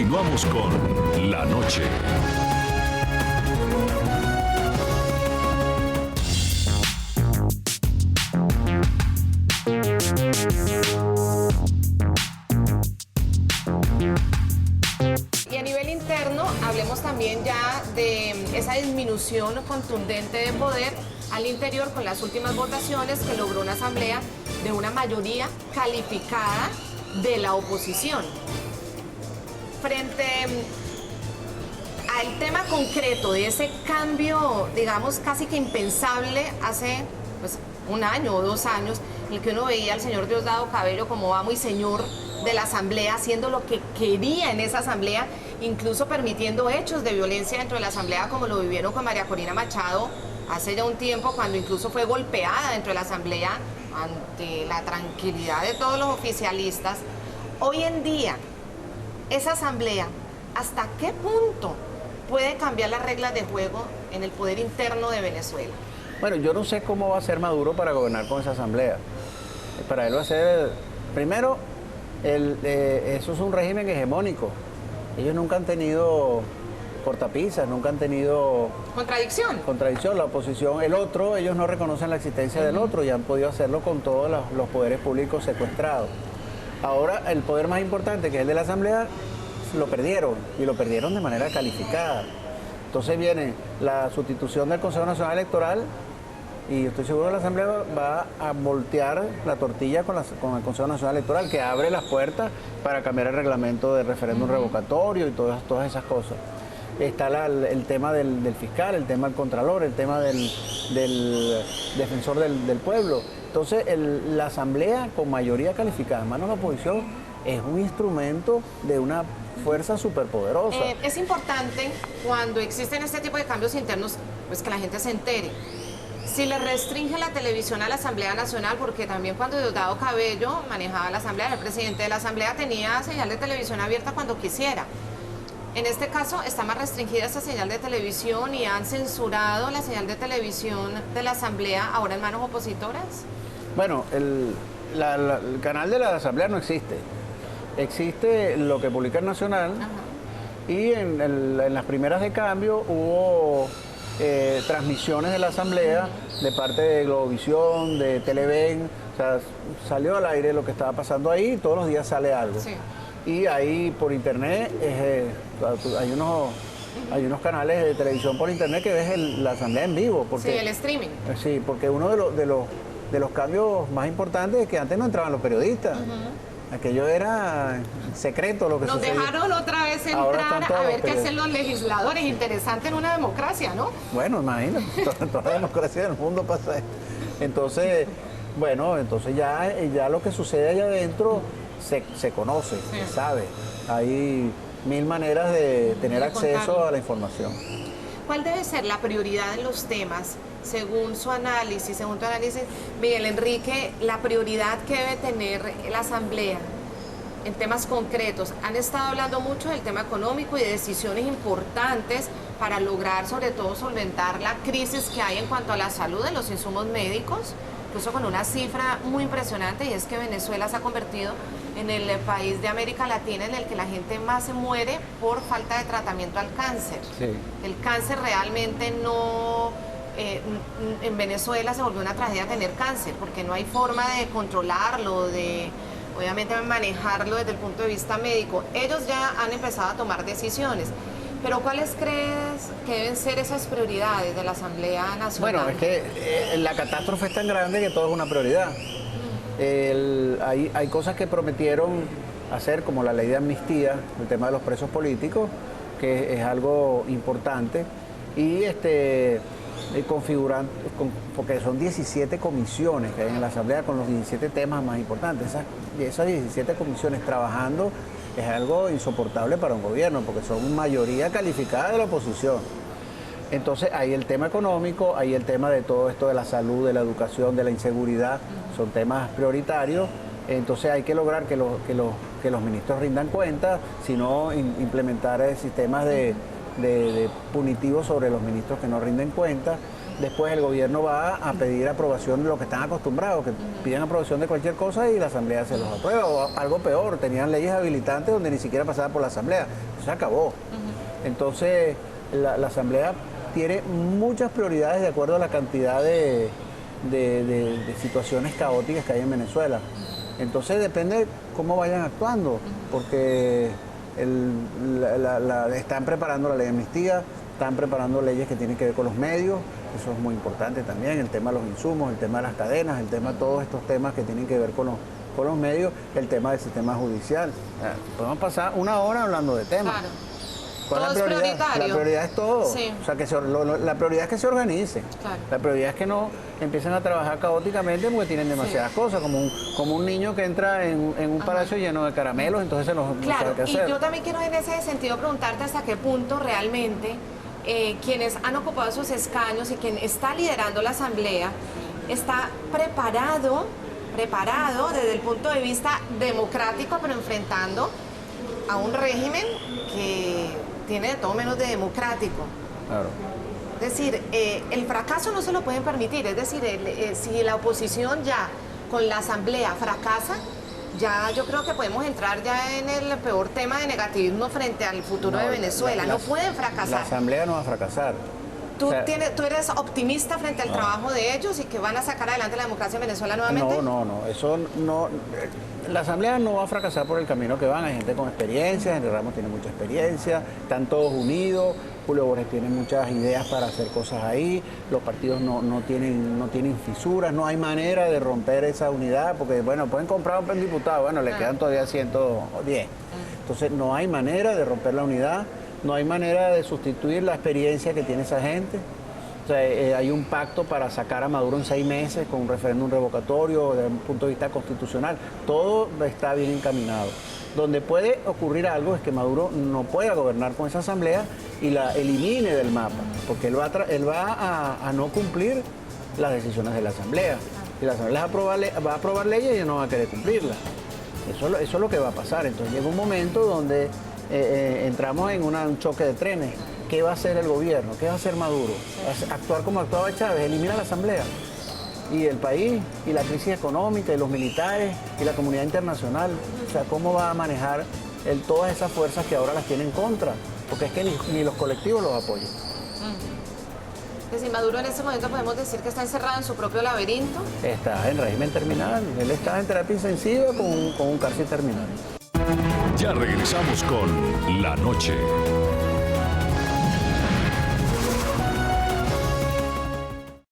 Continuamos con La Noche. Y a nivel interno, hablemos también ya de esa disminución contundente de poder al interior con las últimas votaciones que logró una asamblea de una mayoría calificada de la oposición. Frente al tema concreto de ese cambio, digamos, casi que impensable hace pues, un año o 2 años, en el que uno veía al señor Diosdado Cabello como amo y señor de la asamblea, haciendo lo que quería en esa asamblea, incluso permitiendo hechos de violencia dentro de la asamblea, como lo vivieron con María Corina Machado hace ya un tiempo, cuando incluso fue golpeada dentro de la asamblea ante la tranquilidad de todos los oficialistas. Hoy en día, esa asamblea, ¿hasta qué punto puede cambiar las reglas de juego en el poder interno de Venezuela? Bueno, yo no sé cómo va a ser Maduro para gobernar con esa asamblea. Para él va a ser, primero, eso es un régimen hegemónico. Ellos nunca han tenido cortapisas, nunca han tenido... Contradicción, la oposición, el otro, ellos no reconocen la existencia del otro y han podido hacerlo con todos los poderes públicos secuestrados. Ahora, el poder más importante, que es el de la asamblea, lo perdieron, y lo perdieron de manera calificada. Entonces viene la sustitución del Consejo Nacional Electoral y estoy seguro que la asamblea va a voltear la tortilla con el Consejo Nacional Electoral, que abre las puertas para cambiar el reglamento de referéndum revocatorio y todas esas cosas. Está el tema del fiscal, el tema del contralor, el tema del defensor del pueblo. Entonces, la asamblea con mayoría calificada en manos de la oposición es un instrumento de una fuerza superpoderosa. Es importante cuando existen este tipo de cambios internos, pues que la gente se entere. Si le restringe la televisión a la Asamblea Nacional, porque también cuando Diosdado Cabello manejaba la Asamblea, el presidente de la Asamblea tenía señal de televisión abierta cuando quisiera. En este caso está más restringida esta señal de televisión y han censurado la señal de televisión de la Asamblea ahora en manos opositoras. Bueno, el canal de la Asamblea no existe. Existe lo que publica el Nacional. Ajá. Y en las primeras de cambio hubo transmisiones de la Asamblea de parte de Globovisión, de Televen. O sea, salió al aire lo que estaba pasando ahí y todos los días sale algo. Sí. Y ahí por internet hay unos canales de televisión por internet que ves la asamblea en vivo. Porque, sí, el streaming. Sí, porque uno de los cambios más importantes es que antes no entraban los periodistas. Aquello era secreto lo que sucedía. Nos dejaron otra vez entrar a ver qué hacen los legisladores. Interesante en una democracia, ¿no? Bueno, imagínate, toda la democracia del mundo pasa esto. Entonces, bueno, ya lo que sucede allá adentro se conoce, sí, se sabe. Hay 1000 maneras de tener acceso a la información. ¿Cuál debe ser la prioridad en los temas, según tu análisis, Miguel Enrique, la prioridad que debe tener la Asamblea en temas concretos? Han estado hablando mucho del tema económico y de decisiones importantes para lograr, sobre todo, solventar la crisis que hay en cuanto a la salud de los insumos médicos, incluso con una cifra muy impresionante, y es que Venezuela se ha convertido en el país de América Latina en el que la gente más se muere por falta de tratamiento al cáncer. Sí. El cáncer realmente no... en Venezuela se volvió una tragedia tener cáncer, porque no hay forma de controlarlo, de obviamente manejarlo desde el punto de vista médico. Ellos ya han empezado a tomar decisiones. Pero ¿cuáles crees que deben ser esas prioridades de la Asamblea Nacional? Bueno, es que la catástrofe es tan grande que todo es una prioridad. Hay cosas que prometieron hacer, como la ley de amnistía, el tema de los presos políticos, que es algo importante, y porque son 17 comisiones que hay en la Asamblea con los 17 temas más importantes. Esas 17 comisiones trabajando es algo insoportable para un gobierno, porque son mayoría calificada de la oposición. Entonces, hay el tema económico, hay el tema de todo esto de la salud, de la educación, de la inseguridad, son temas prioritarios. Entonces, hay que lograr que los ministros rindan cuenta, sino implementar sistemas de punitivos sobre los ministros que no rinden cuenta. Después el gobierno va a pedir aprobación de lo que están acostumbrados, que piden aprobación de cualquier cosa y la asamblea se los aprueba. O algo peor, tenían leyes habilitantes donde ni siquiera pasaba por la asamblea. Eso se acabó. Entonces, la asamblea tiene muchas prioridades de acuerdo a la cantidad de situaciones caóticas que hay en Venezuela. Entonces depende cómo vayan actuando, porque están preparando la ley de amnistía, están preparando leyes que tienen que ver con los medios, eso es muy importante también, el tema de los insumos, el tema de las cadenas, el tema de todos estos temas que tienen que ver con los medios, el tema del sistema judicial. Podemos pasar una hora hablando de temas. Claro. ¿Cuál Todo es la prioridad? es prioritario. La prioridad es todo. Sí. O sea, la prioridad es que se organicen. Claro. La prioridad es que no empiecen a trabajar caóticamente porque tienen demasiadas cosas, como un niño que entra en un palacio lleno de caramelos, entonces no Claro, sabe qué y hacer. yo también quiero en ese sentido preguntarte hasta qué punto realmente quienes han ocupado esos escaños y quien está liderando la asamblea está preparado desde el punto de vista democrático, pero enfrentando a un régimen que tiene de todo menos de democrático. Claro. Es decir, el fracaso no se lo pueden permitir. Es decir, si la oposición ya con la asamblea fracasa, ya yo creo que podemos entrar ya en el peor tema de negativismo frente al futuro de Venezuela. No pueden fracasar. La asamblea no va a fracasar. ¿Tú, O sea, ¿Tú eres optimista frente al trabajo de ellos y que van a sacar adelante la democracia en Venezuela nuevamente? No, eso no. La asamblea no va a fracasar por el camino que van. Hay gente con experiencia, Henry Ramos tiene mucha experiencia, están todos unidos, Julio Borges tiene muchas ideas para hacer cosas ahí, los partidos no tienen fisuras, no hay manera de romper esa unidad, porque bueno, pueden comprar un diputado, bueno, le quedan todavía 110. Entonces no hay manera de romper la unidad, no hay manera de sustituir la experiencia que tiene esa gente. O sea, hay un pacto para sacar a Maduro en 6 meses con un referéndum revocatorio desde un punto de vista constitucional. Todo está bien encaminado. Donde puede ocurrir algo es que Maduro no pueda gobernar con esa asamblea y la elimine del mapa, porque él va a no cumplir las decisiones de la asamblea. Y la asamblea va a aprobar leyes y ella no va a querer cumplirlas. Eso es lo que va a pasar. Entonces llega un momento donde entramos en un choque de trenes. ¿Qué va a hacer el gobierno? ¿Qué va a hacer Maduro? Actuar como actuaba Chávez, elimina la asamblea. Y el país, y la crisis económica, y los militares, y la comunidad internacional. O sea, ¿cómo va a manejar todas esas fuerzas que ahora las tienen en contra? Porque es que ni los colectivos los apoyan. Es decir, Maduro en este momento podemos decir que está encerrado en su propio laberinto. Está en régimen terminal. Él está en terapia intensiva con un cárcel terminal. Ya regresamos con La Noche.